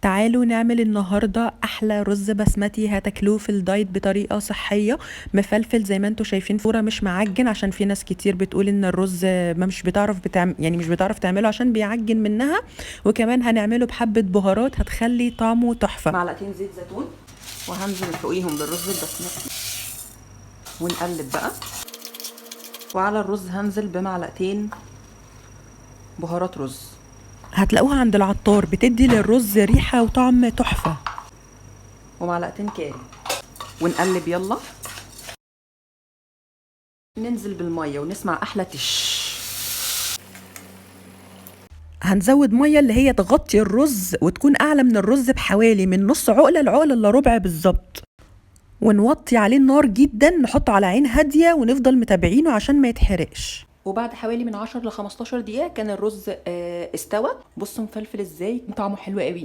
تعالوا نعمل النهاردة أحلى رز بسمتي هتاكلوه في الدايت بطريقة صحية، مفلفل زي ما انتوا شايفين، فورة مش معجن، عشان في ناس كتير بتقول ان الرز ما مش بتعرف مش بتعرف تعمله عشان بيعجن منها. وكمان هنعمله بحبة بهارات هتخلي طعمه تحفة. معلقتين زيت زيتون وهنزل فوقيهم بالرز البسمتي ونقلب بقى. وعلى الرز هنزل بمعلقتين بهارات رز هتلاقوها عند العطار، بتدي للرز ريحة وطعم تحفة. ومعلقتين كاري ونقلب. يلا ننزل بالمية ونسمع أحلى تش. هنزود مية اللي هي تغطي الرز وتكون أعلى من الرز بحوالي من نص عقلة لعقلة إلا ربع بالظبط، ونوطي عليه النار جدا، نحطه على عين هادية ونفضل متابعينه عشان ما يتحرقش. وبعد حوالي من 10 ل 15 دقيقة كان الرز استوى. بصوا مفلفل ازاي، طعمه حلو قوي.